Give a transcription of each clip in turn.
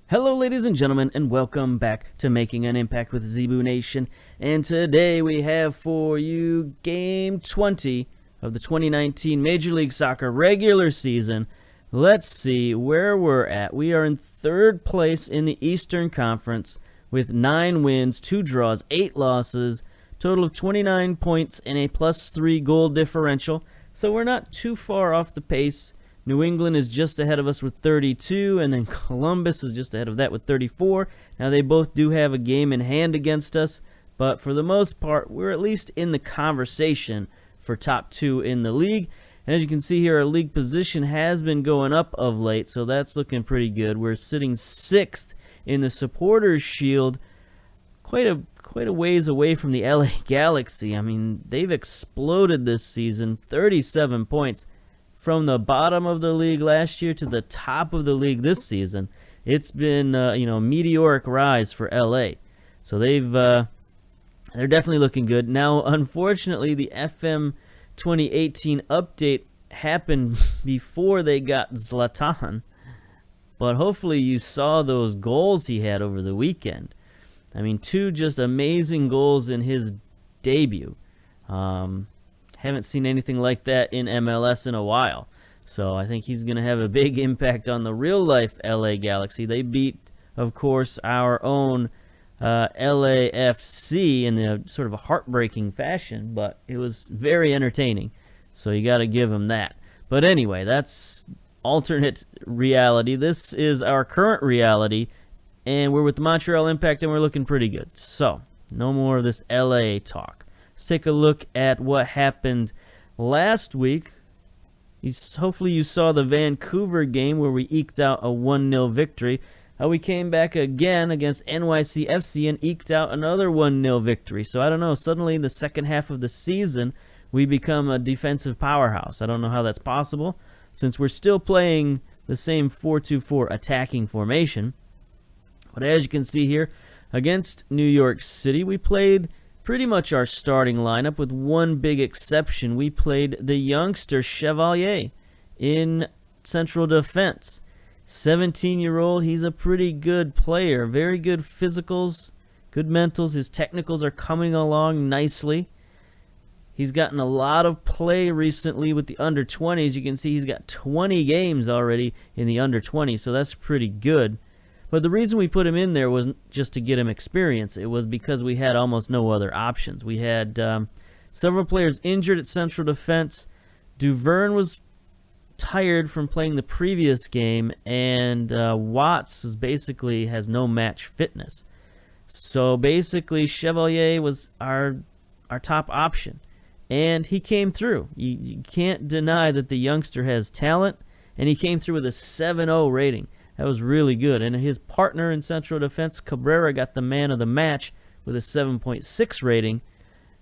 Hello ladies and gentlemen, and welcome back to Making an Impact with Zebu Nation. And today we have for you Game 20 of the 2019 Major League Soccer regular season. Let's see where we're at. We are in third place in the Eastern Conference with 9 wins, 2 draws, 8 losses, total of 29 points and a +3 goal differential. So we're not too far off the pace. New England is just ahead of us with 32, and then Columbus is just ahead of that with 34. Now, they both do have a game in hand against us, but for the most part, we're at least in the conversation for top 2 in the league. And as you can see here, our league position has been going up of late, so that's looking pretty good. We're sitting 6th in the Supporters' Shield, quite a ways away from the LA Galaxy. I mean, they've exploded this season, 37 points. From the bottom of the league last year to the top of the league this season, it's been meteoric rise for LA. So they're definitely looking good. Now, unfortunately, the FM 2018 update happened before they got Zlatan, but hopefully you saw those goals he had over the weekend. I mean, 2 just amazing goals in his debut. Haven't seen anything like that in MLS in a while. So I think he's going to have a big impact on the real-life LA Galaxy. They beat, of course, our own LAFC in a sort of a heartbreaking fashion, but it was very entertaining. So you got to give him that. But anyway, that's alternate reality. This is our current reality, and we're with the Montreal Impact, and we're looking pretty good. So no more of this LA talk. Let's take a look at what happened last week. Hopefully you saw the Vancouver game where we eked out a 1-0 victory. We came back again against NYCFC and eked out another 1-0 victory. So I don't know, suddenly in the second half of the season, we become a defensive powerhouse. I don't know how that's possible, since we're still playing the same 4-2-4 attacking formation. But as you can see here, against New York City, we played pretty much our starting lineup with one big exception. We played the youngster Chevalier in central defense. 17-year-old, he's a pretty good player. Very good physicals, good mentals. His technicals are coming along nicely. He's gotten a lot of play recently with the under-20s. You can see he's got 20 games already in the under-20s, so that's pretty good. But the reason we put him in there wasn't just to get him experience. It was because we had almost no other options. We had several players injured at central defense. Duverne was tired from playing the previous game, and Watts basically has no match fitness. So basically, Chevalier was our top option, and he came through. You can't deny that the youngster has talent, and he came through with a 7.0 rating. That was really good. And his partner in central defense, Cabrera, got the man of the match with a 7.6 rating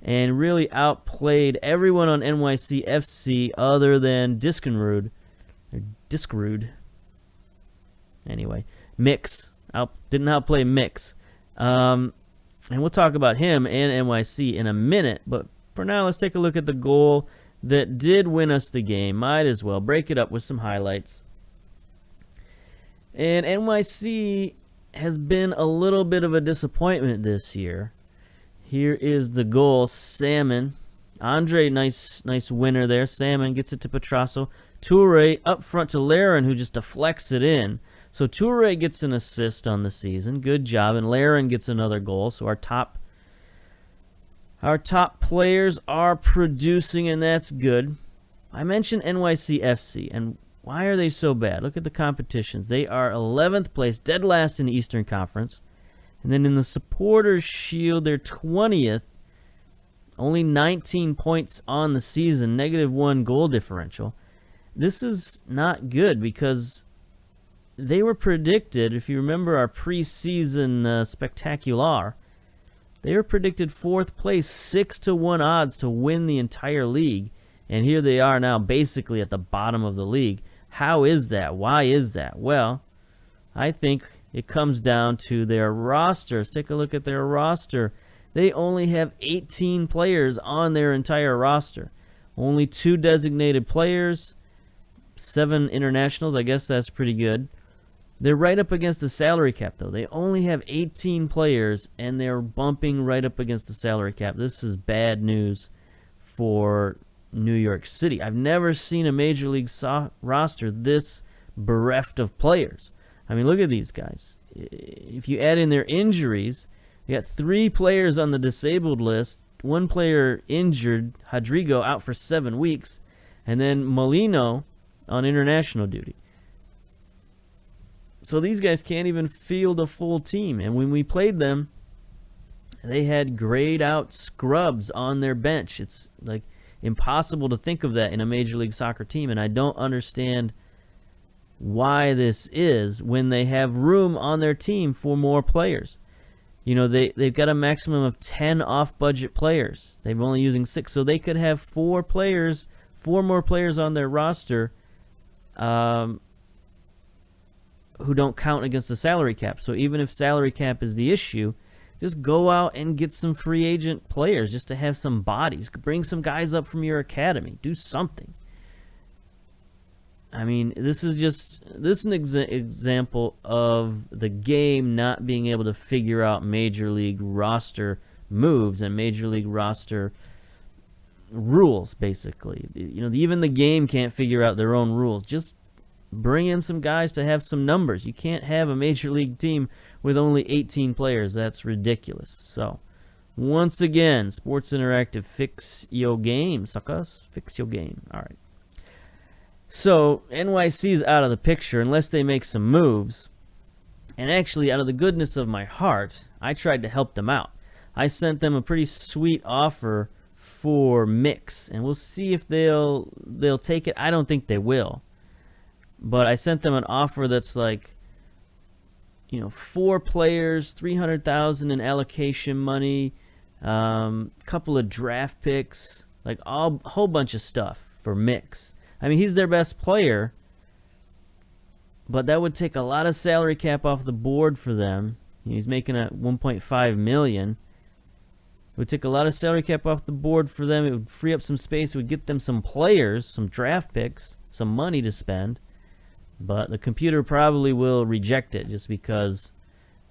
and really outplayed everyone on NYCFC other than Diskenrud. Anyway, Mix. Didn't outplay Mix. And we'll talk about him and NYC in a minute. But for now, let's take a look at the goal that did win us the game. Might as well break it up with some highlights. And NYC has been a little bit of a disappointment this year. Here is the goal. Salmon. Andre, nice winner there. Salmon gets it to Petrasso. Toure up front to Laren, who just deflects it in. So Toure gets an assist on the season. Good job. And Laren gets another goal. So our top players are producing, and that's good. I mentioned NYCFC, and why are they so bad? Look at the competitions. They are 11th place, dead last in the Eastern Conference. And then in the Supporters' Shield, they're 20th. Only 19 points on the season, -1 goal differential. This is not good because they were predicted, if you remember our preseason spectacular, they were predicted 4th place, 6-1 odds to win the entire league. And here they are now basically at the bottom of the league. How is that? Why is that? Well, I think it comes down to their rosters. Take a look at their roster. They only have 18 players on their entire roster. Only 2 designated players, 7 internationals. I guess that's pretty good. They're right up against the salary cap, though. They only have 18 players, and they're bumping right up against the salary cap. This is bad news for New York City. I've never seen a Major League roster this bereft of players. I mean, look at these guys. If you add in their injuries, you got 3 players on the disabled list, 1 player injured, Rodrigo out for 7 weeks, and then Molino on international duty. So these guys can't even field a full team. And when we played them, they had grayed out scrubs on their bench. It's like impossible to think of that in a Major League Soccer team. And I don't understand why this is when they have room on their team for more players. You know, they've got a maximum of 10 off-budget players. They're only using 6. So they could have 4 more players on their roster who don't count against the salary cap. So even if salary cap is the issue, just go out and get some free agent players just to have some bodies. Bring some guys up from your academy. Do something. I mean, this is an example of the game not being able to figure out Major League roster moves and Major League roster rules, basically. You know, even the game can't figure out their own rules. Just bring in some guys to have some numbers. You can't have a Major League team with only 18 players. That's ridiculous. So, once again, Sports Interactive, fix your game, suckers. Fix your game. All right. So, NYC's out of the picture unless they make some moves. And actually, out of the goodness of my heart, I tried to help them out. I sent them a pretty sweet offer for Mix, and we'll see if they'll take it. I don't think they will. But I sent them an offer that's like, 4 players, $300,000 in allocation money, couple of draft picks, like a whole bunch of stuff for Mix. I mean, he's their best player, but that would take a lot of salary cap off the board for them. He's making a $1.5 million. It would take a lot of salary cap off the board for them. It would free up some space. It would get them some players, some draft picks, some money to spend. But the computer probably will reject it just because,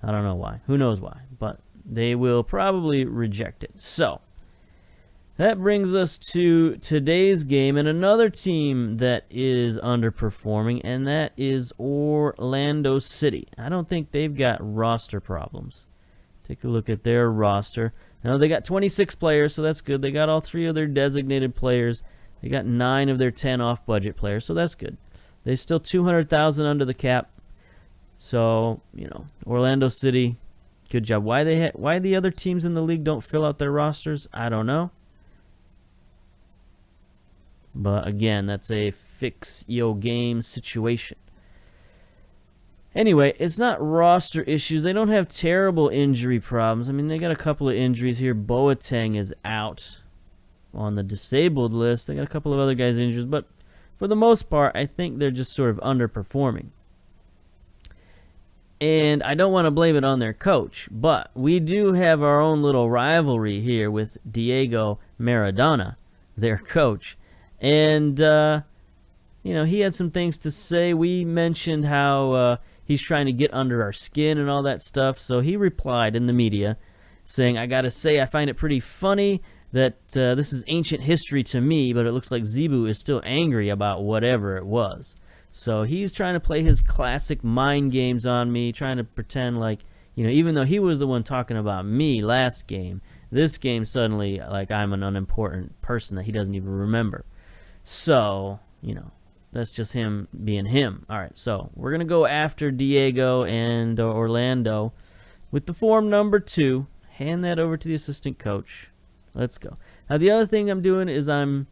I don't know why. Who knows why? But they will probably reject it. So, that brings us to today's game and another team that is underperforming, and that is Orlando City. I don't think they've got roster problems. Take a look at their roster. Now, they got 26 players, so that's good. They got all 3 of their designated players. They got 9 of their 10 off-budget players, so that's good. They're still $200,000 under the cap. So, Orlando City, good job. Why the other teams in the league don't fill out their rosters, I don't know. But again, that's a fix your game situation. Anyway, it's not roster issues. They don't have terrible injury problems. I mean, they got a couple of injuries here. Boateng is out on the disabled list. They got a couple of other guys injured, but for the most part, I think they're just sort of underperforming. And I don't want to blame it on their coach, but we do have our own little rivalry here with Diego Maradona, their coach. And, he had some things to say. We mentioned how he's trying to get under our skin and all that stuff. So he replied in the media saying, I got to say, I find it pretty funny that this is ancient history to me, but it looks like Zebu is still angry about whatever it was. So he's trying to play his classic mind games on me, trying to pretend like, even though he was the one talking about me last game, this game suddenly, like I'm an unimportant person that he doesn't even remember. So, that's just him being him. All right, so we're going to go after Diego and Orlando with the form number 2. Hand that over to the assistant coach. Let's go. Now, the other thing I'm doing is I've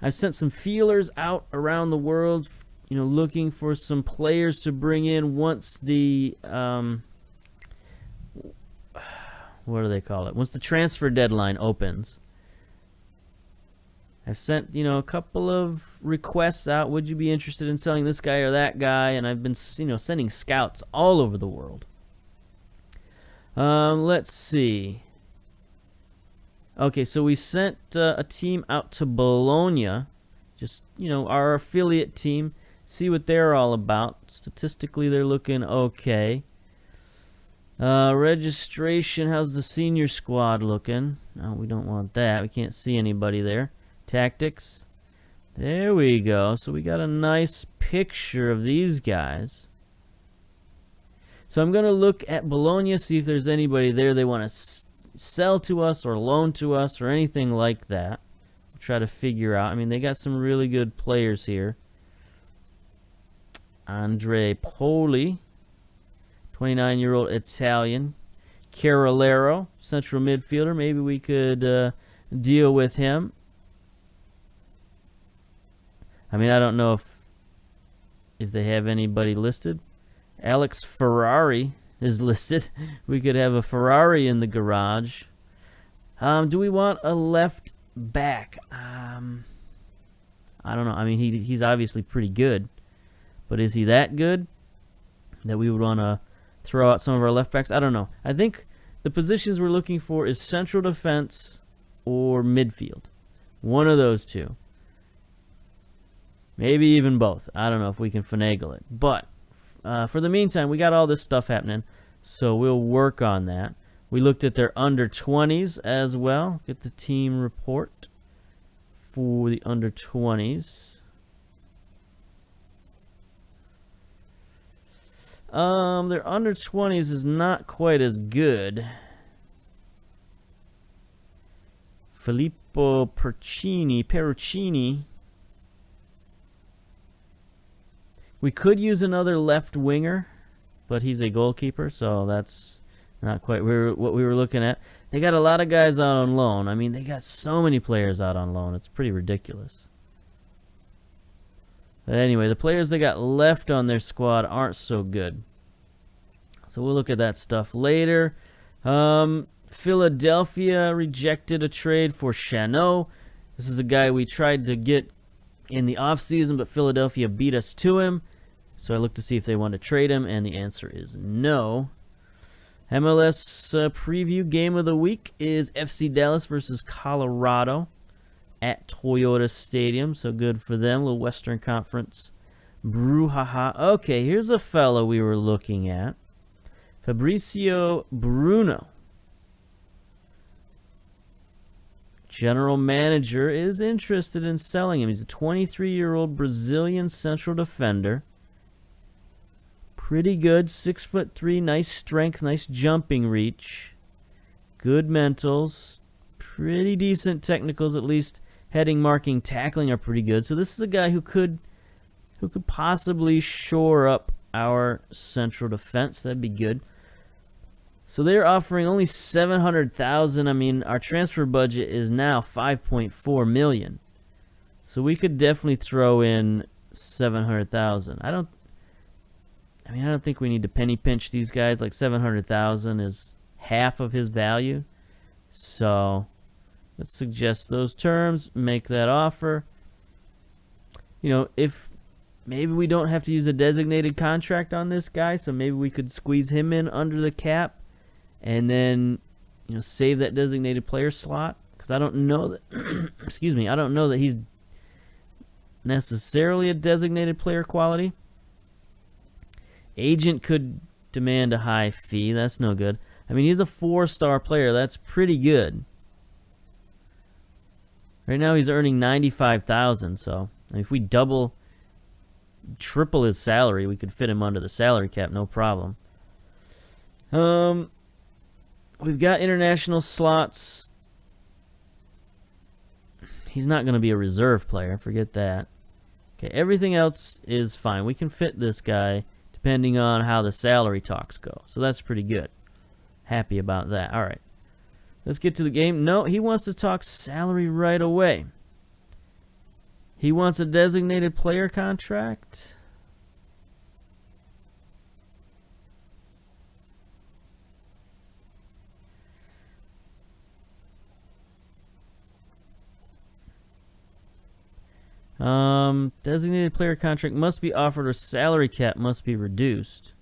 sent some feelers out around the world, looking for some players to bring in once the, what do they call it? Once the transfer deadline opens. I've sent, a couple of requests out. Would you be interested in selling this guy or that guy? And I've been, sending scouts all over the world. Let's see. Okay, so we sent a team out to Bologna, just, our affiliate team. see what they're all about. Statistically, they're looking okay. Registration, how's the senior squad looking? No, we don't want that. We can't see anybody there. Tactics. There we go. So we got a nice picture of these guys. So I'm going to look at Bologna, see if there's anybody there they want to sell to us or loan to us or anything like that. We'll try to figure out. I mean, they got some really good players here. Andre Poli, 29-year-old Italian. Carolero, central midfielder. Maybe we could deal with him. I mean, I don't know if they have anybody listed. Alex Ferrari is listed. We could have a Ferrari in the garage. Do we want a left back? I don't know. I mean, he's obviously pretty good. But is he that good that we would want to throw out some of our left backs? I don't know. I think the positions we're looking for is central defense or midfield. One of those two. Maybe even both. I don't know if we can finagle it. But for the meantime, we got all this stuff happening, so we'll work on that. We looked at their under-20s as well. Get the team report for the under-20s. Their under-20s is not quite as good. Filippo Perruccini. We could use another left winger, but he's a goalkeeper, so that's not quite what we were looking at. They got a lot of guys out on loan. I mean, they got so many players out on loan. It's pretty ridiculous. But anyway, the players they got left on their squad aren't so good. So we'll look at that stuff later. Philadelphia rejected a trade for Chanot. This is a guy we tried to get in the offseason, but Philadelphia beat us to him. So I looked to see if they wanted to trade him, and the answer is no. MLS preview game of the week is FC Dallas versus Colorado at Toyota Stadium. So good for them. Little Western Conference brouhaha. Okay, here's a fellow we were looking at. Fabrizio Bruno. General manager is interested in selling him. He's a 23-year-old Brazilian central defender. Pretty good, 6'3", nice strength, nice jumping reach. Good mentals. Pretty decent technicals, at least heading, marking, tackling are pretty good. So this is a guy who could possibly shore up our central defense. That'd be good. So they're offering only $700,000. I mean, our transfer budget is now $5.4 million. So we could definitely throw in $700,000. I don't think we need to penny pinch these guys. Like $700,000 is half of his value. So let's suggest those terms, make that offer. You know, if maybe we don't have to use a designated contract on this guy, so maybe we could squeeze him in under the cap. And then, you know, save that designated player slot, because I don't know that. Excuse me, I don't know that he's necessarily a designated player quality. Agent could demand a high fee. That's no good. I mean, he's a 4-star player. That's pretty good. Right now, he's earning $95,000. So, I mean, if we triple his salary, we could fit him under the salary cap, no problem. We've got international slots. He's not going to be a reserve player. Forget that. Okay, everything else is fine. We can fit this guy depending on how the salary talks go. So that's pretty good. Happy about that. All right. Let's get to the game. No, he wants to talk salary right away. He wants a designated player contract. Designated player contract must be offered or salary cap must be reduced.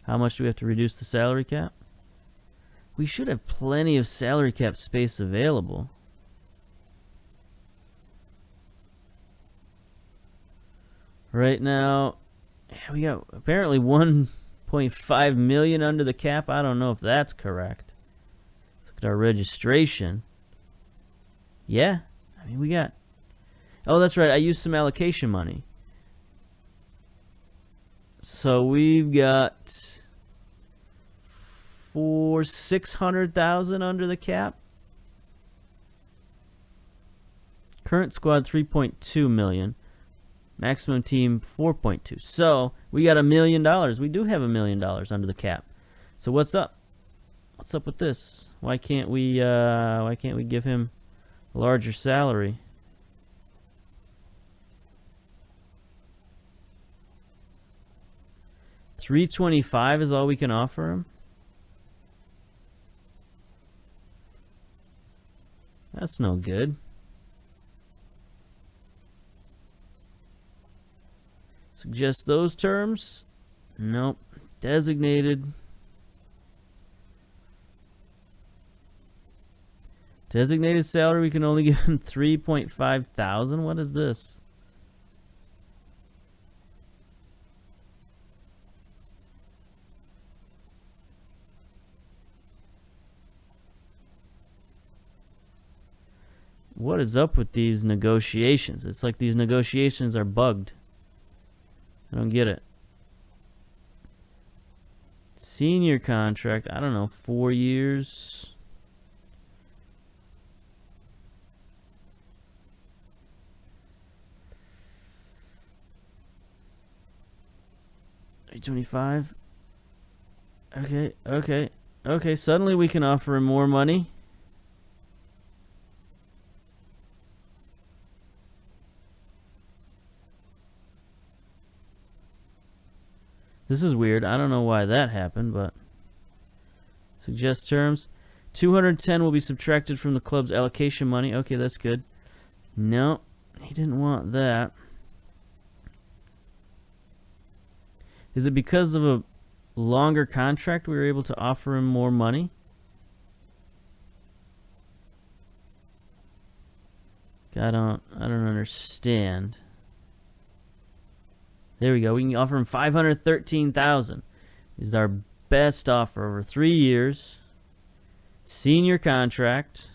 How much do we have to reduce the salary cap? We should have plenty of salary cap space available. Right now, we got apparently 1.5 million under the cap. I don't know if that's correct. Let's look at our registration. Yeah, I mean, we got... Oh, that's right. I used some allocation money. So we've got for 600,000 under the cap. Current squad 3.2 million. Maximum team 4.2. So we got $1 million. We do have $1 million under the cap. So what's up? What's up with this? Why can't we give him a larger salary? $325 is all we can offer him. That's no good. Suggest those terms? Nope. Designated. Designated salary, we can only give him 3.5 thousand. What is this? What is up with these negotiations? It's like these negotiations are bugged. I don't get it. Senior contract, I don't know, 4 years. $825. Okay. Suddenly we can offer him more money. This is weird. I don't know why that happened, but suggest terms. 210 will be subtracted from the club's allocation money. Okay, that's good. No, he didn't want that. Is it because of a longer contract we were able to offer him more money? I don't understand. There we go. We can offer him $513,000. This is our best offer over 3 years. Senior contract.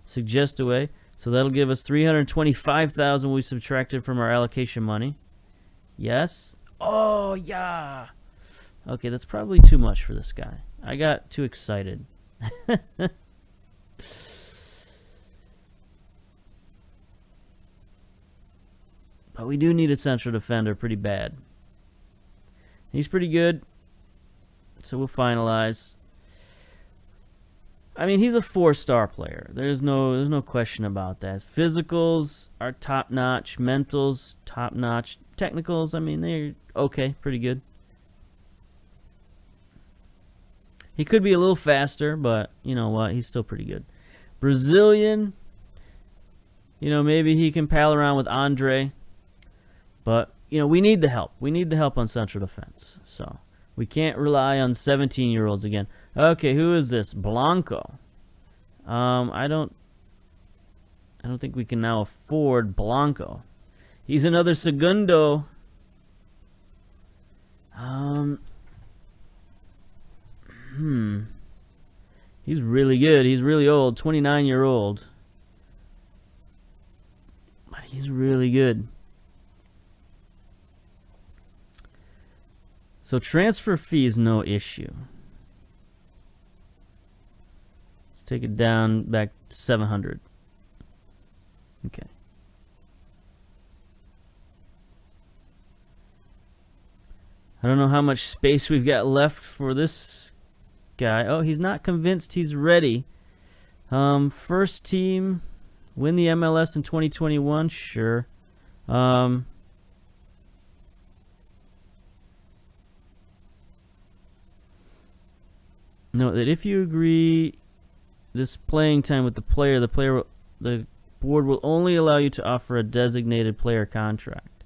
Suggest away. So that'll give us $325,000 we subtracted from our allocation money. Yes. Oh yeah. Okay, that's probably too much for this guy. I got too excited. But we do need a central defender pretty bad. He's pretty good. So we'll finalize. I mean, he's a 4-star player. There's no question about that. His physicals are top-notch. Mentals, top-notch. Technicals, I mean, they're okay. Pretty good. He could be a little faster, but you know what? He's still pretty good. Brazilian. You know, maybe he can pal around with Andre. But, you know, we need the help. We need the help on central defense. So, we can't rely on 17-year-olds again. Okay, who is this? Blanco. I don't think we can now afford Blanco. He's another segundo. He's really good. He's really old. 29-year-old. But he's really good. So transfer fee is no issue. Let's take it down back to 700. Okay. I don't know how much space we've got left for this guy. Oh, he's not convinced he's ready. First team, win the MLS in 2021. Sure. Note that if you agree this playing time with the board will only allow you to offer a designated player contract.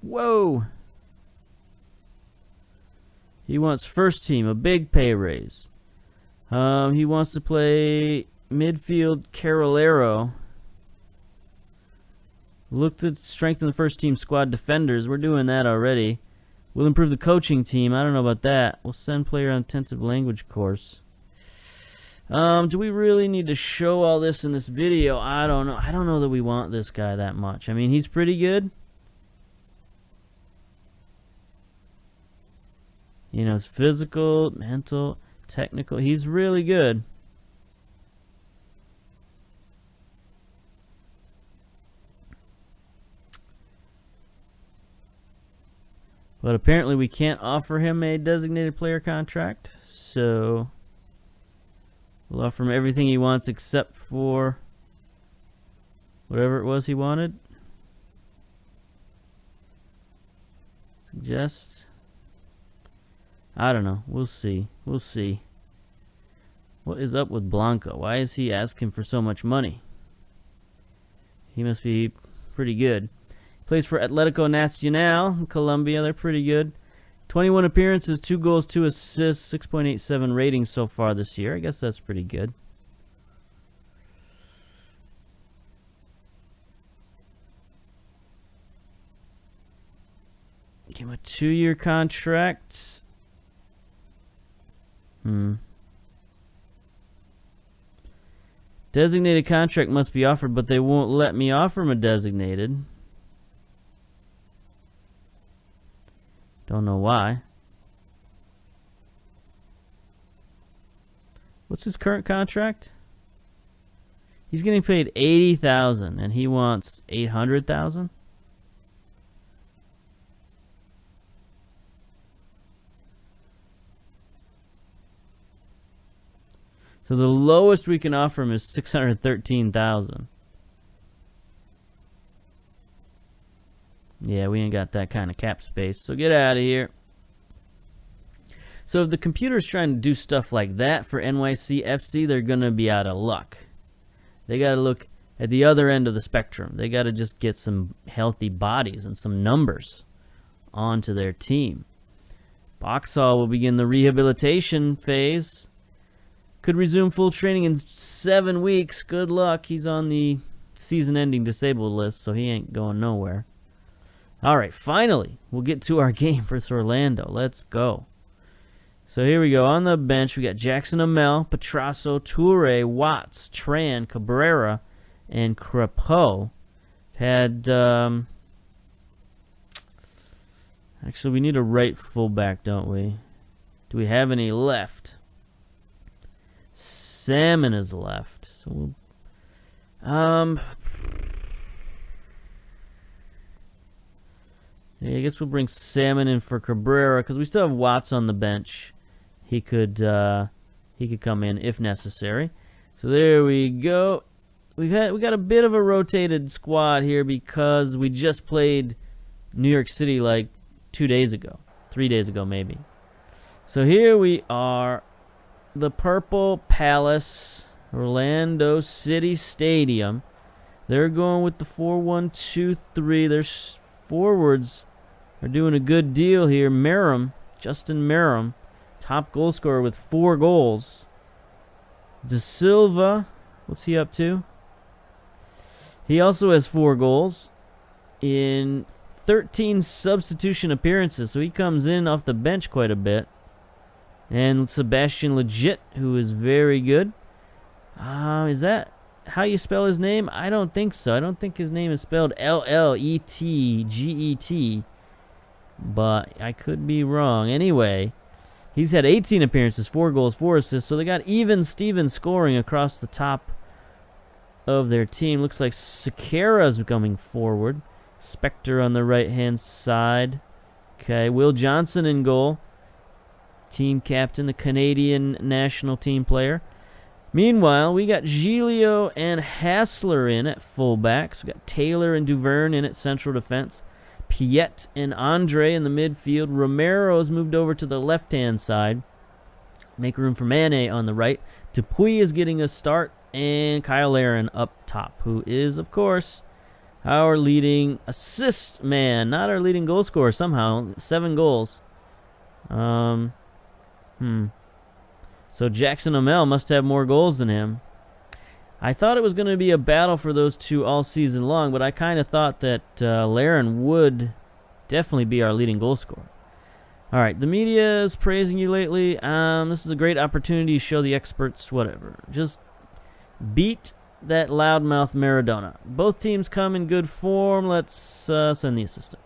Whoa! He wants first team, a big pay raise. He wants to play midfield Carolero. Look to strengthen the first team squad defenders. We're doing that already. We'll improve the coaching team. I don't know about that. We'll send player on intensive language course. Do we really need to show all this in this video? I don't know. I don't know that we want this guy that much. I mean, he's pretty good. You know, it's physical, mental, technical. He's really good. But apparently we can't offer him a designated player contract. So we'll offer him everything he wants except for whatever it was he wanted. Suggest. I don't know. We'll see. We'll see. What is up with Blanco? Why is he asking for so much money? He must be pretty good. Plays for Atletico Nacional in Colombia. They're pretty good. 21 appearances, 2 goals, 2 assists, 6.87 rating so far this year. I guess that's pretty good. Give him a 2-year contract. Designated contract must be offered, but they won't let me offer him a designated. Don't know why. What's his current contract? He's getting paid $80,000 and he wants $800,000. So the lowest we can offer him is $613,000. Yeah, we ain't got that kind of cap space, so get out of here. So if the computer's trying to do stuff like that for NYCFC, they're going to be out of luck. They got to look at the other end of the spectrum. They got to just get some healthy bodies and some numbers onto their team. Boxall will begin the rehabilitation phase. Could resume full training in 7 weeks. Good luck. He's on the season-ending disabled list, so he ain't going nowhere. All right, finally, we'll get to our game versus Orlando. Let's go. So here we go. On the bench, we got Jackson Amel, Petrasso, Toure, Watts, Tran, Cabrera, and Crepeau. Had, actually, we need a right fullback, don't we? Do we have any left? Salmon is left. So yeah, I guess we'll bring Salmon in for Cabrera because we still have Watts on the bench. He could come in if necessary. So there we go. We got a bit of a rotated squad here because we just played New York City like 2 days ago, 3 days ago maybe. So here we are, the Purple Palace, Orlando City Stadium. They're going with the 4-1-2-3. Their forwards are doing a good deal here. Merrim, Justin Merrim, top goal scorer with 4 goals. De Silva, what's he up to? He also has 4 goals in 13 substitution appearances, so he comes in off the bench quite a bit. And Sebastian Legit, who is very good. Is that how you spell his name? I don't think so. I don't think his name is spelled L-L-E-T-G-E-T. But I could be wrong. Anyway, he's had 18 appearances, 4 goals, 4 assists. So they got even Steven scoring across the top of their team. Looks like Sequeira's coming forward. Spectre on the right-hand side. Okay, Will Johnson in goal. Team captain, the Canadian national team player. Meanwhile, we got Giglio and Hassler in at fullbacks. We got Taylor and Duverne in at central defense. Piet and Andre in the midfield. Romero's moved over to the left-hand side. Make room for Mane on the right. Dupuy is getting a start. And Kyle Aaron up top, who is, of course, our leading assist man. Not our leading goal scorer somehow. 7 goals. So Jackson Amel must have more goals than him. I thought it was going to be a battle for those two all season long, but I kind of thought that Larin would definitely be our leading goal scorer. All right, the media is praising you lately. This is a great opportunity to show the experts whatever. Just beat that loudmouth Maradona. Both teams come in good form. Let's send the assistant.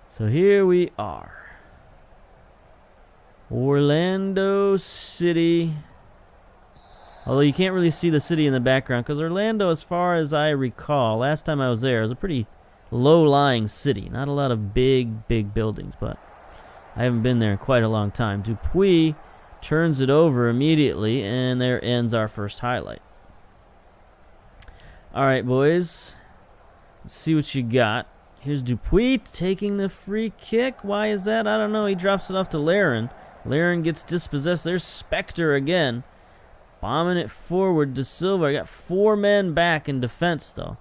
So here we are. Orlando City. Although you can't really see the city in the background because Orlando, as far as I recall, last time I was there, it was a pretty low-lying city. Not a lot of big buildings, but I haven't been there in quite a long time. Dupuis turns it over immediately, and there ends our first highlight. All right, boys. Let's see what you got. Here's Dupuis taking the free kick. Why is that? I don't know. He drops it off to Larin. Larin gets dispossessed. There's Spectre again. Bombing it forward to Silva. I got 4 men back in defense, though.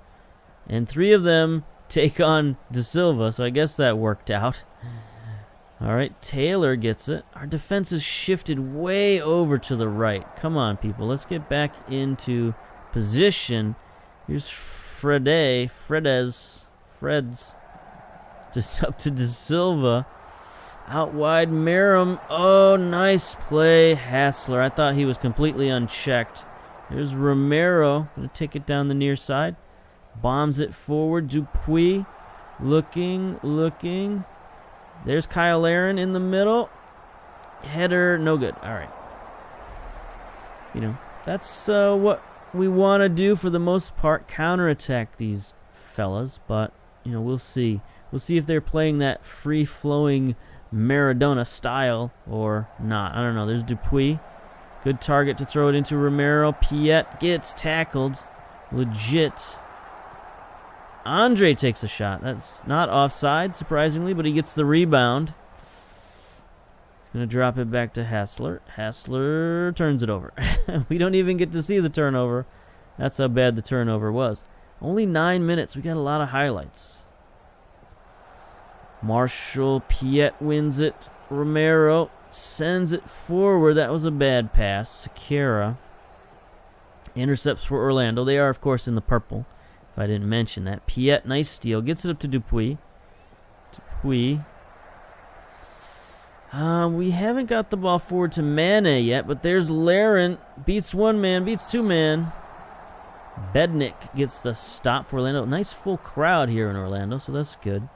And 3 of them take on De Silva, so I guess that worked out. All right, Taylor gets it. Our defense is shifted way over to the right. Come on, people. Let's get back into position. Here's Freds. Just up to De Silva. Out wide, Merrim. Oh, nice play, Hassler. I thought he was completely unchecked. There's Romero. Going to take it down the near side. Bombs it forward. Dupuis. Looking. There's Kyle Larin in the middle. Header, no good. All right. That's what we want to do for the most part. Counterattack these fellas. But, we'll see. We'll see if they're playing that free-flowing Maradona style or not. I don't know. There's Dupuis. Good target to throw it into Romero. Piet gets tackled. Legit. Andre takes a shot. That's not offside, surprisingly, but he gets the rebound. He's going to drop it back to Hassler. Hassler turns it over. We don't even get to see the turnover. That's how bad the turnover was. Only 9 minutes. We got a lot of highlights. Marshall, Piet wins it. Romero sends it forward. That was a bad pass. Sakara intercepts for Orlando. They are, of course, in the purple, if I didn't mention that. Piet, nice steal. Gets it up to Dupuis. We haven't got the ball forward to Mane yet, but there's Larin. Beats 1 man, beats 2 man. Bednick gets the stop for Orlando. Nice full crowd here in Orlando, so that's good.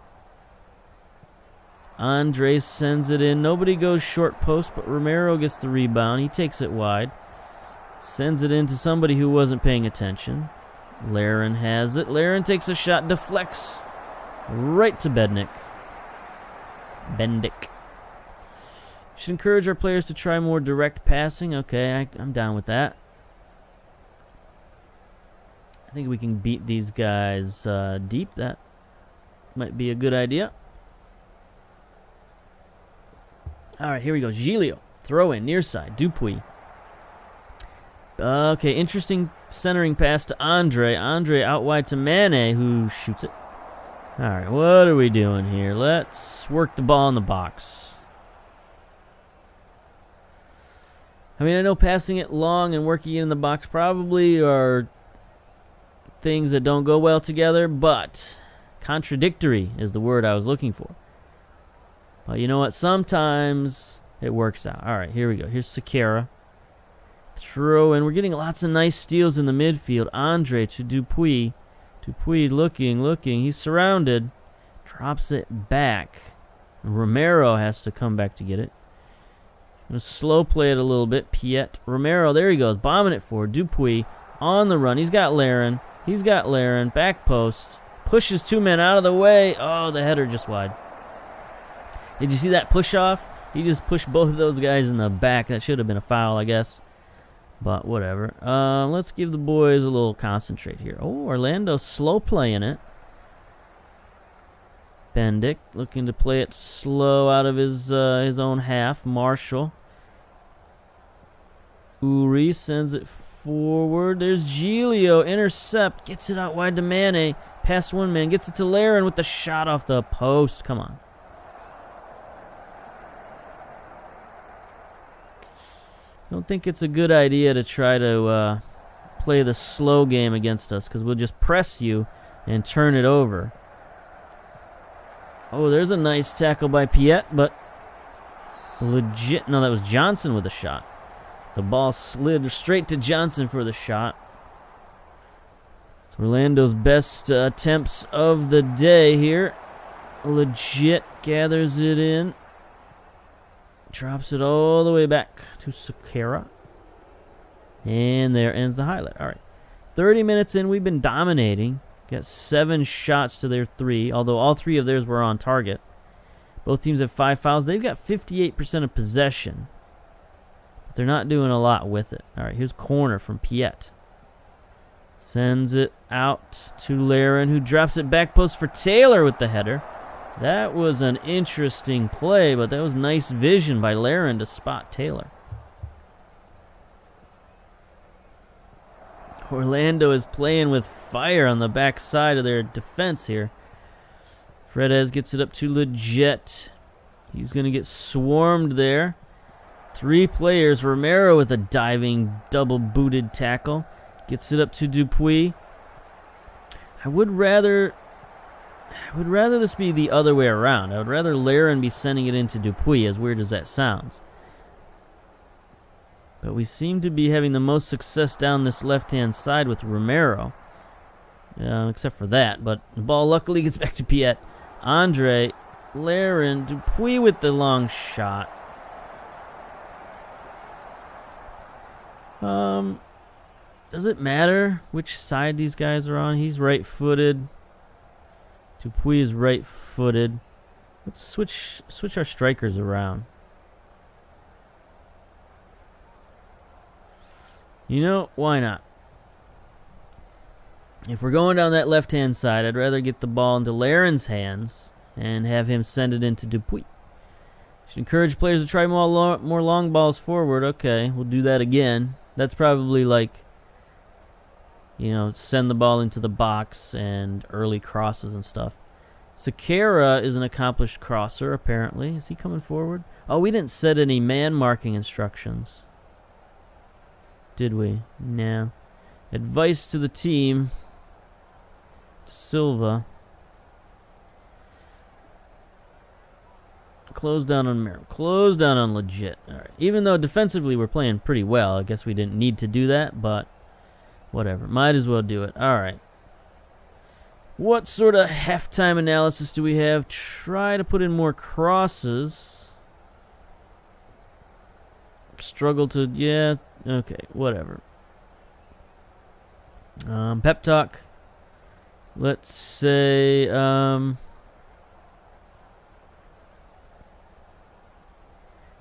Andre sends it in. Nobody goes short post, but Romero gets the rebound. He takes it wide. Sends it in to somebody who wasn't paying attention. Larin has it. Larin takes a shot, deflects right to Bednick. Should encourage our players to try more direct passing. Okay, I'm down with that. I think we can beat these guys deep. That might be a good idea. All right, here we go. Giglio. Throw in, near side. Dupuis. Okay, interesting centering pass to Andre. Andre out wide to Mane, who shoots it. All right, what are we doing here? Let's work the ball in the box. I mean, I know passing it long and working it in the box probably are things that don't go well together, but contradictory is the word I was looking for. But you know what? Sometimes it works out. All right, here we go. Here's Sakara. Throw in. We're getting lots of nice steals in the midfield. Andre to Dupuis. Dupuis looking. He's surrounded. Drops it back. Romero has to come back to get it. I'm going to slow play it a little bit. Piet. Romero, there he goes. Bombing it forward. Dupuis on the run. He's got Larin. Back post. Pushes 2 men out of the way. Oh, the header just wide. Did you see that push off? He just pushed both of those guys in the back. That should have been a foul, I guess. But whatever. Let's give the boys a little concentrate here. Oh, Orlando slow playing it. Bendick looking to play it slow out of his own half. Marshall. Uri sends it forward. There's Giglio. Intercept. Gets it out wide to Mane. Past 1 man. Gets it to Larin with the shot off the post. Come on. I don't think it's a good idea to try to play the slow game against us because we'll just press you and turn it over. Oh, there's a nice tackle by Piet, but legit. No, that was Johnson with a shot. The ball slid straight to Johnson for the shot. It's Orlando's best attempts of the day here. Legit gathers it in. Drops it all the way back to Sakara. And there ends the highlight. All right. 30 minutes in, we've been dominating. Got 7 shots to their 3, although all 3 of theirs were on target. Both teams have 5 fouls. They've got 58% of possession. But they're not doing a lot with it. All right, here's corner from Piet. Sends it out to Laren, who drops it back post for Taylor with the header. That was an interesting play, but that was nice vision by Laren to spot Taylor. Orlando is playing with fire on the back side of their defense here. Fredez gets it up to Legit. He's going to get swarmed there. 3 players. Romero with a diving double-booted tackle. Gets it up to Dupuis. I would rather this be the other way around. I would rather Laren be sending it into Dupuis, as weird as that sounds. But we seem to be having the most success down this left-hand side with Romero. Except for that. But the ball luckily gets back to Piet. Andre, Laren, Dupuis with the long shot. Does it matter which side these guys are on? He's right-footed. Dupuis is right-footed. Let's switch our strikers around. You know, why not? If we're going down that left-hand side, I'd rather get the ball into Laren's hands and have him send it into Dupuis. Should encourage players to try more long balls forward. Okay, we'll do that again. That's probably like, you know, send the ball into the box and early crosses and stuff. Sakara is an accomplished crosser, apparently. Is he coming forward? Oh, we didn't set any man-marking instructions. Did we? No. Advice to the team. Silva. Close down on Merrill. Close down on Legit. All right. Even though defensively we're playing pretty well, I guess we didn't need to do that, but whatever. Might as well do it. All right. What sort of halftime analysis do we have? Try to put in more crosses. Struggle to, yeah, okay, whatever. Pep talk. Let's say, the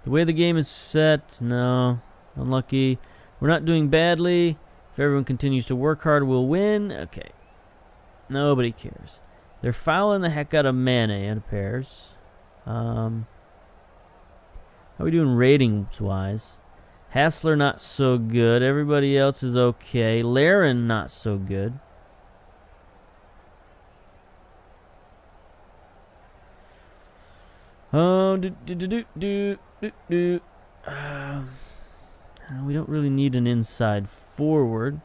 way the game is set, no, unlucky. We're not doing badly. If everyone continues to work hard, we'll win. Okay. Nobody cares. They're fouling the heck out of Mane, it appears. How are we doing ratings-wise? Hassler, not so good. Everybody else is okay. Laren, not so good. Oh, we don't really need an inside forward.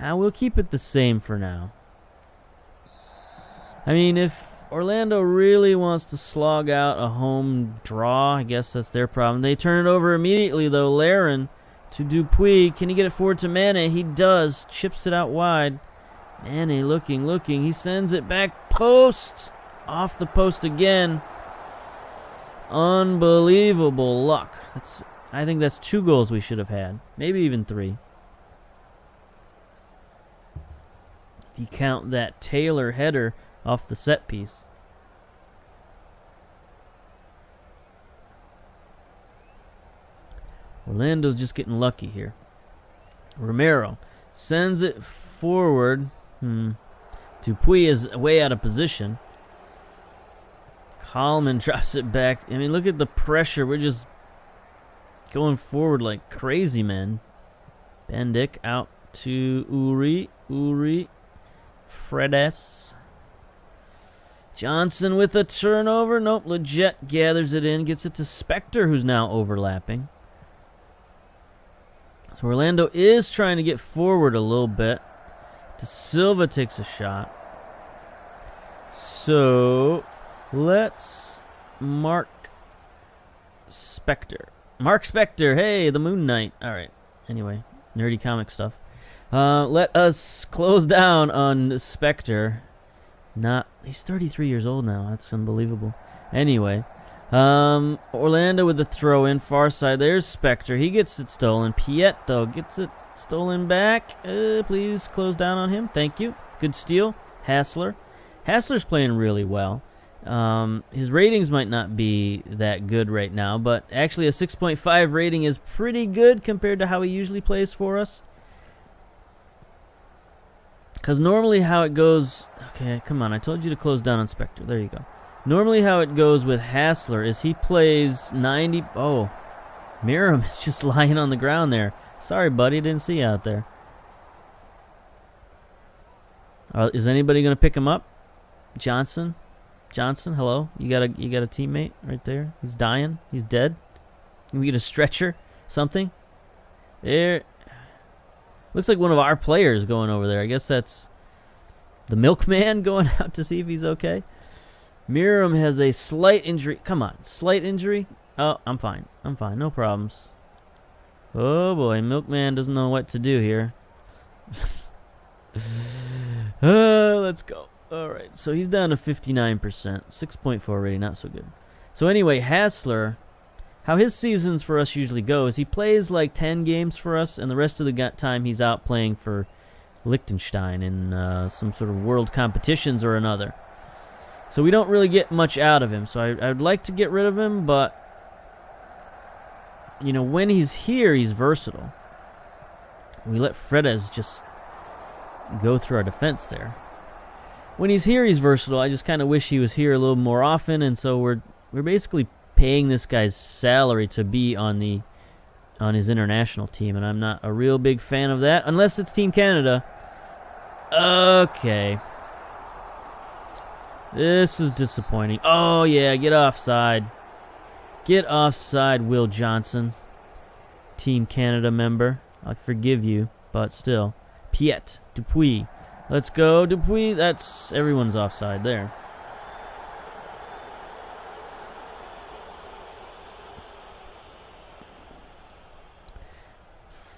We'll keep it the same for now. I mean, if Orlando really wants to slog out a home draw, I guess that's their problem. They turn it over immediately, though. Laren to Dupuis. Can he get it forward to Mane? He does. Chips it out wide. Mane looking. He sends it back post. Off the post again. Unbelievable luck. I think that's 2 goals we should have had. Maybe even 3. If you count that Taylor header off the set piece. Orlando's just getting lucky here. Romero sends it forward. Dupuis is way out of position. Coleman drops it back. I mean, look at the pressure. We're just going forward like crazy, man. Bendik out to Uri. Fredes. Johnson with a turnover. Nope, Legit gathers it in. Gets it to Spector, who's now overlapping. So Orlando is trying to get forward a little bit. De Silva takes a shot. So let's Mark Spector. Mark Spector, hey, the Moon Knight. All right. Anyway, nerdy comic stuff. Let us close down on Spector. He's 33 years old now. That's unbelievable. Anyway, Orlando with the throw in, far side. There's Spector. He gets it stolen. Piet, though, gets it stolen back. Please close down on him. Thank you. Good steal. Hassler. Hassler's playing really well. His ratings might not be that good right now, but actually a 6.5 rating is pretty good compared to how he usually plays for us. Because normally how it goes... Okay, come on. I told you to close down on Spector. There you go. Normally how it goes with Hassler is he plays 90... Oh, Miram is just lying on the ground there. Sorry, buddy. Didn't see you out there. Is anybody going to pick him up? Johnson, hello. You got a teammate right there. He's dying. He's dead. Can we get a stretcher? Something? There. Looks like one of our players going over there. I guess that's the milkman going out to see if he's okay. Miram has a slight injury. Come on, slight injury. Oh, I'm fine. No problems. Oh boy, milkman doesn't know what to do here. Let's go. All right, so he's down to 59%, 6.4 rating, not so good. So anyway, Hassler, how his seasons for us usually go is he plays like 10 games for us, and the rest of the time he's out playing for Liechtenstein in some sort of world competitions or another. So we don't really get much out of him. So I'd like to get rid of him, but you know, when he's here, he's versatile. We let Fredes just go through our defense there. When he's here, he's versatile. I just kind of wish he was here a little more often, and so we're basically paying this guy's salary to be on his international team, and I'm not a real big fan of that, unless it's Team Canada. Okay. This is disappointing. Oh, yeah, get offside. Get offside, Will Johnson. Team Canada member. I forgive you, but still. Piet, Dupuis. Let's go, Dupuis. That's everyone's offside there.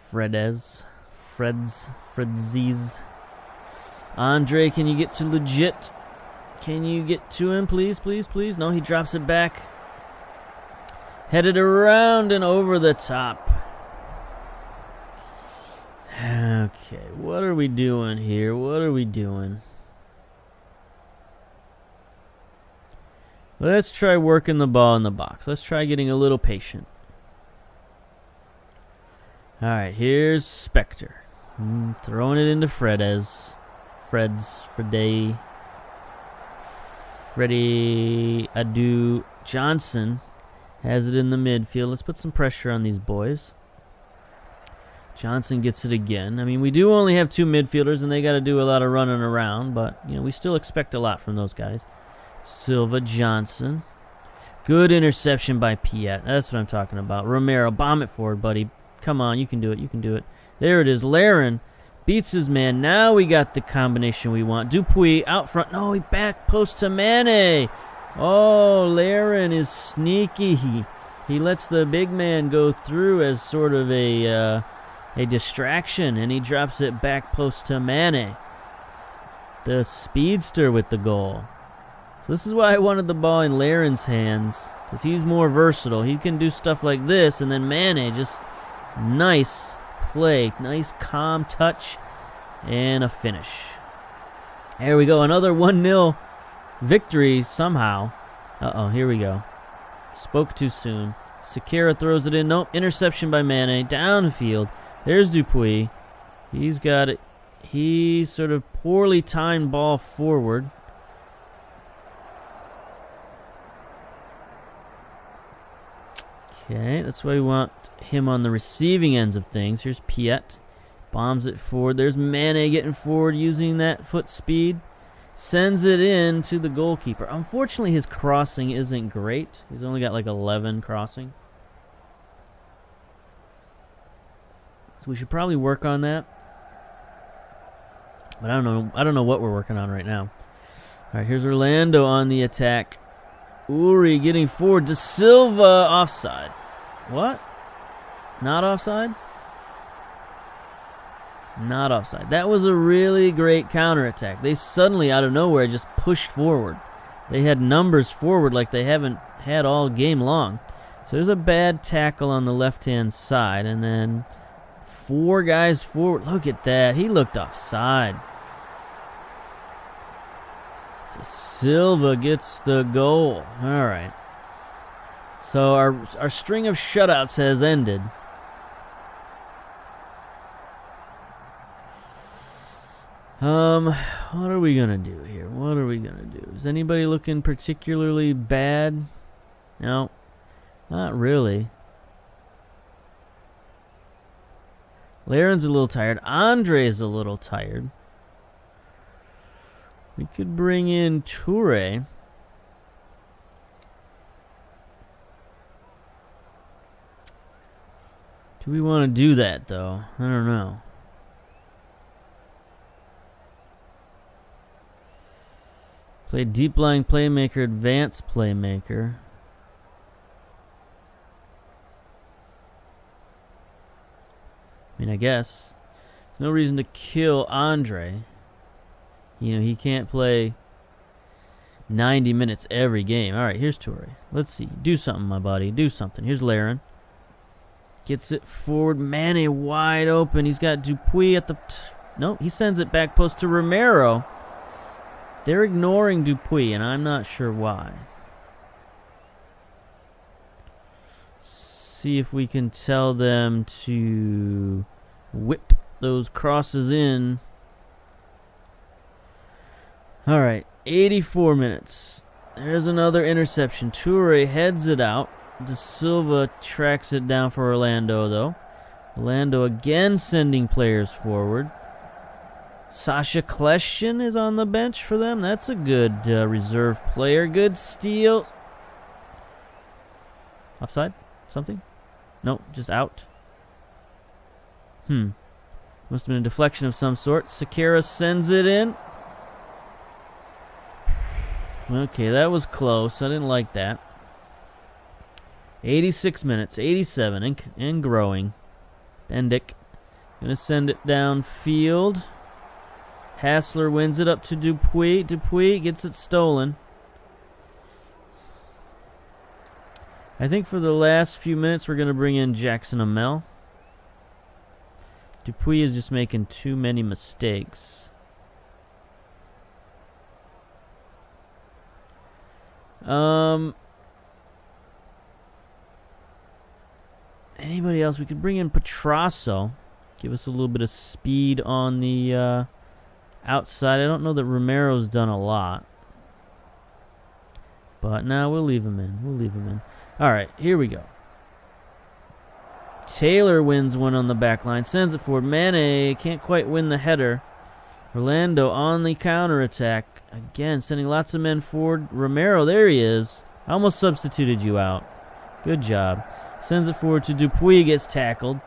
Fredzies. Andre, can you get to legit? Can you get to him, please, please, please? No, he drops it back. Headed around and over the top. Okay, what are we doing here? What are we doing? Let's try working the ball in the box. Let's try getting a little patient. All right, here's Spector. Throwing it into Fredes. Freddie Adu Johnson has it in the midfield. Let's put some pressure on these boys. Johnson gets it again. I mean, we do only have two midfielders, and they got to do a lot of running around, but you know, we still expect a lot from those guys. Silva, Johnson. Good interception by Piet. That's what I'm talking about. Romero, bomb it forward, buddy. Come on, you can do it. You can do it. There it is. Laren beats his man. Now we got the combination we want. Dupuis out front. No, he back post to Mane. Oh, Laren is sneaky. He lets the big man go through as sort of a distraction, and he drops it back post to Mane. The speedster with the goal. So this is why I wanted the ball in Laren's hands, because he's more versatile. He can do stuff like this, and then Mane, just nice play, nice calm touch, and a finish. There we go, another 1-0 victory somehow. Uh-oh, here we go. Spoke too soon. Sekera throws it in. Nope, interception by Mane, downfield. There's Dupuis. He's got it. He sort of poorly timed ball forward. Okay, that's why we want him on the receiving ends of things. Here's Piet. Bombs it forward. There's Mane getting forward using that foot speed. Sends it in to the goalkeeper. Unfortunately, his crossing isn't great. He's only got like 11 crossing. So we should probably work on that. But I don't know what we're working on right now. All right, here's Orlando on the attack. Uri getting forward. De Silva offside. What? Not offside? Not offside. That was a really great counterattack. They suddenly, out of nowhere, just pushed forward. They had numbers forward like they haven't had all game long. So there's a bad tackle on the left-hand side, and then 4 guys forward. Look at that. He looked offside. De Silva gets the goal. All right. So our string of shutouts has ended. What are we going to do here? What are we going to do? Is anybody looking particularly bad? No, not really. Laren's a little tired. Andre's a little tired. We could bring in Toure. Do we want to do that, though? I don't know. Play deep lying playmaker, advanced playmaker. I mean, I guess. There's no reason to kill Andre. You know, he can't play 90 minutes every game. All right, here's Toure. Let's see. Do something, my buddy. Do something. Here's Laren. Gets it forward. Mane wide open. He's got Dupuis at the... No, he sends it back post to Romero. They're ignoring Dupuis, and I'm not sure why. See if we can tell them to whip those crosses in. All right, 84 minutes. There's another interception. Toure heads it out. De Silva tracks it down for Orlando, though. Orlando again sending players forward. Sasha Kleshchen is on the bench for them. That's a good reserve player. Good steal. Offside? Something? No, just out. Must have been a deflection of some sort. Sakara sends it in. Okay, that was close. I didn't like that. 86 minutes. 87 and growing. Bendick going to send it downfield. Hassler wins it up to Dupuis. Dupuis gets it stolen. I think for the last few minutes we're going to bring in Jackson Amell. Dupuis is just making too many mistakes. Anybody else? We could bring in Petrasso. Give us a little bit of speed on the... outside. I don't know that Romero's done a lot. But now we'll leave him in. We'll leave him in. All right, here we go. Taylor wins one on the back line. Sends it forward. Mane can't quite win the header. Orlando on the counterattack. Again, sending lots of men forward. Romero, there he is. I almost substituted you out. Good job. Sends it forward to Dupuis. Gets tackled.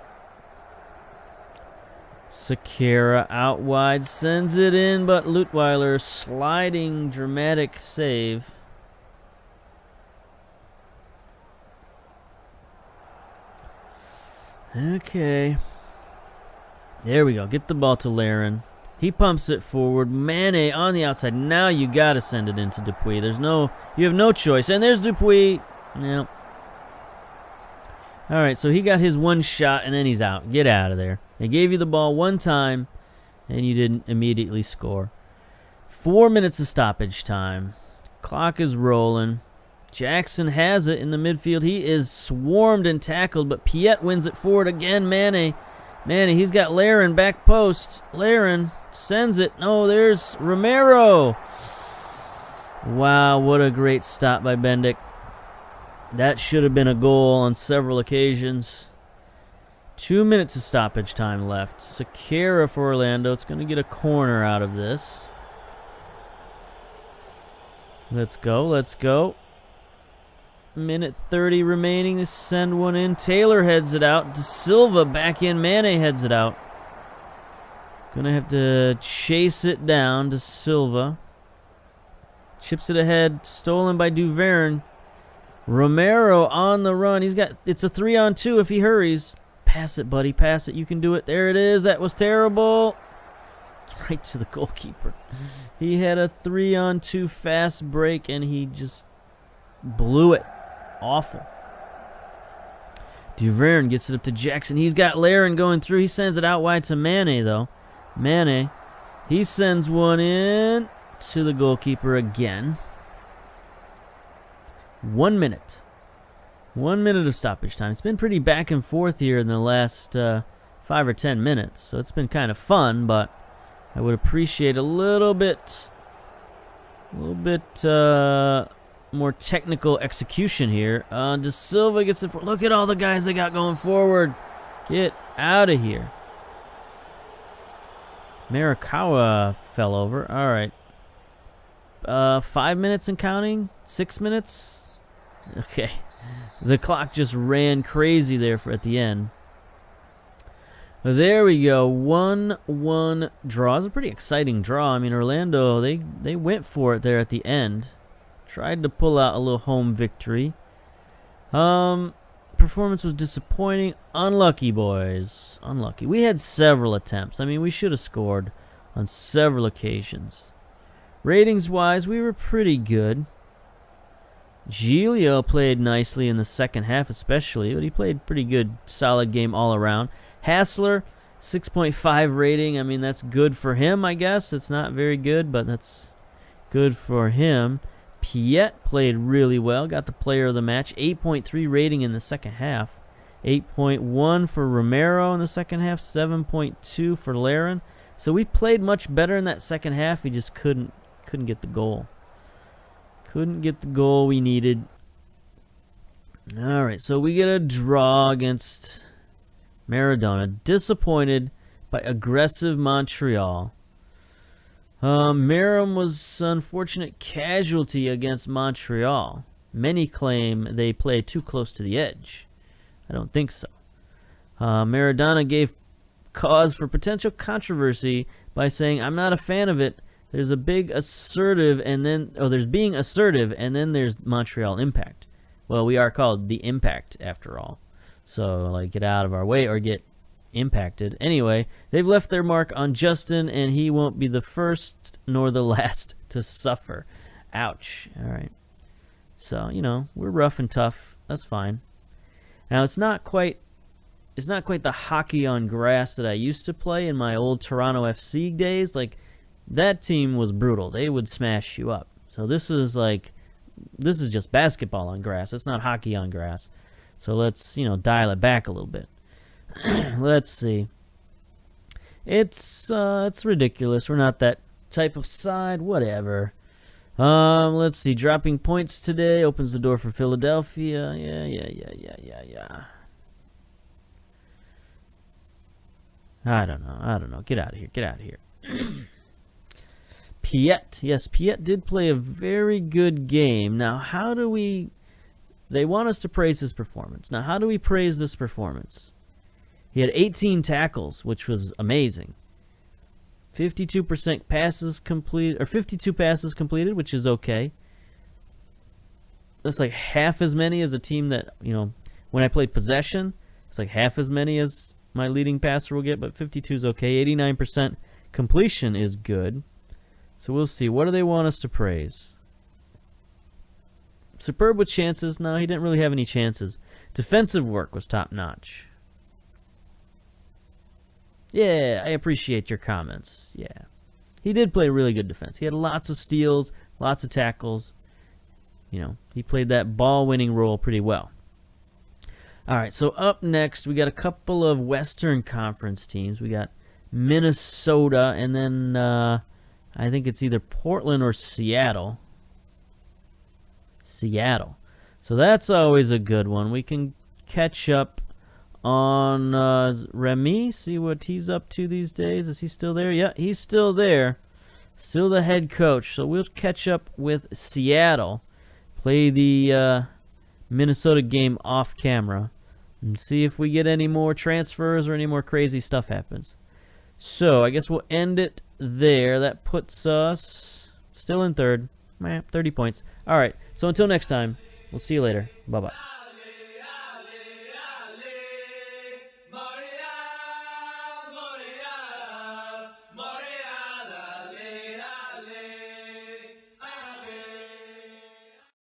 Sakara out wide, sends it in, but Lutweiler sliding dramatic save. Okay. There we go. Get the ball to Laren. He pumps it forward. Mane on the outside. Now you got to send it into Dupuis. You have no choice. And there's Dupuis. No. All right, so he got his one shot, and then he's out. Get out of there. They gave you the ball one time, and you didn't immediately score. 4 minutes of stoppage time. Clock is rolling. Jackson has it in the midfield. He is swarmed and tackled, but Piet wins it forward again. Mane, he's got Laren back post. Laren sends it. No, there's Romero. Wow, what a great stop by Bendick. That should have been a goal on several occasions. 2 minutes of stoppage time left. Sakara for Orlando. It's going to get a corner out of this. Let's go. Minute 30 remaining to send one in. Taylor heads it out. De Silva back in. Mane heads it out. Gonna have to chase it down. De Silva chips it ahead. Stolen by Duverne. Romero on the run. It's a 3-on-2 if he hurries. Pass it, buddy. Pass it. You can do it. There it is. That was terrible. Right to the goalkeeper. He had a 3-on-2 fast break and he just blew it. Awful. Duverne gets it up to Jackson. He's got Laren going through. He sends it out wide to Mane, though. Mane. He sends one in to the goalkeeper again. 1 minute. 1 minute of stoppage time. It's been pretty back and forth here in the last 5 or 10 minutes. So it's been kind of fun, but I would appreciate a little bit more technical execution here. De Silva gets it. Look at all the guys they got going forward. Get out of here. Marikawa fell over. All right. 5 minutes and counting? 6 minutes? Okay. The clock just ran crazy there at the end. There we go. 1-1 draw. It's a pretty exciting draw. I mean, Orlando, they went for it there at the end. Tried to pull out a little home victory. Performance was disappointing. Unlucky, boys. Unlucky. We had several attempts. I mean, we should have scored on several occasions. Ratings-wise, we were pretty good. Giglio played nicely in the second half especially, but he played pretty good, solid game all around. Hassler, 6.5 rating. I mean, that's good for him, I guess. It's not very good, but that's good for him. Piet played really well, got the player of the match. 8.3 rating in the second half. 8.1 for Romero in the second half. 7.2 for Laren. So we played much better in that second half. We just couldn't get the goal. Couldn't get the goal we needed. All right, so we get a draw against Maradona. Disappointed by aggressive Montreal. Merrim was an unfortunate casualty against Montreal. Many claim they play too close to the edge. I don't think so. Maradona gave cause for potential controversy by saying, "I'm not a fan of it. There's a big assertive, and then there's being assertive, and then there's Montreal Impact." Well, we are called the Impact after all. So, like, get out of our way or get impacted. Anyway, they've left their mark on Justin, and he won't be the first nor the last to suffer. Ouch. All right. So, you know, we're rough and tough. That's fine. Now, it's not quite the hockey on grass that I used to play in my old Toronto FC days. Like, that team was brutal. They would smash you up. So this is just basketball on grass. It's not hockey on grass. So let's, dial it back a little bit. Let's see. It's ridiculous. We're not that type of side. Whatever. Let's see. Dropping points today opens the door for Philadelphia. Yeah. I don't know. Get out of here. Piet. Yes, Piet did play a very good game. Now, they want us to praise his performance. Now, how do we praise this performance? He had 18 tackles, which was amazing. 52% passes complete, or 52 passes completed, which is okay. That's like half as many as a team that, when I played possession, it's like half as many as my leading passer will get, but 52 is okay. 89% completion is good. So we'll see. What do they want us to praise? Superb with chances. No, he didn't really have any chances. Defensive work was top-notch. Yeah, I appreciate your comments. Yeah. He did play really good defense. He had lots of steals, lots of tackles. He played that ball-winning role pretty well. All right, so up next, we got a couple of Western Conference teams. We got Minnesota, and then I think it's either Portland or Seattle. So that's always a good one. We can catch up on Remy, see what he's up to these days. Is he still there? Yeah, he's still there. Still the head coach. So we'll catch up with Seattle. Play the Minnesota game off camera and see if we get any more transfers or any more crazy stuff happens. So I guess we'll end it there. That puts us still in third. 30 points. All right. So until next time, we'll see you later. Bye-bye.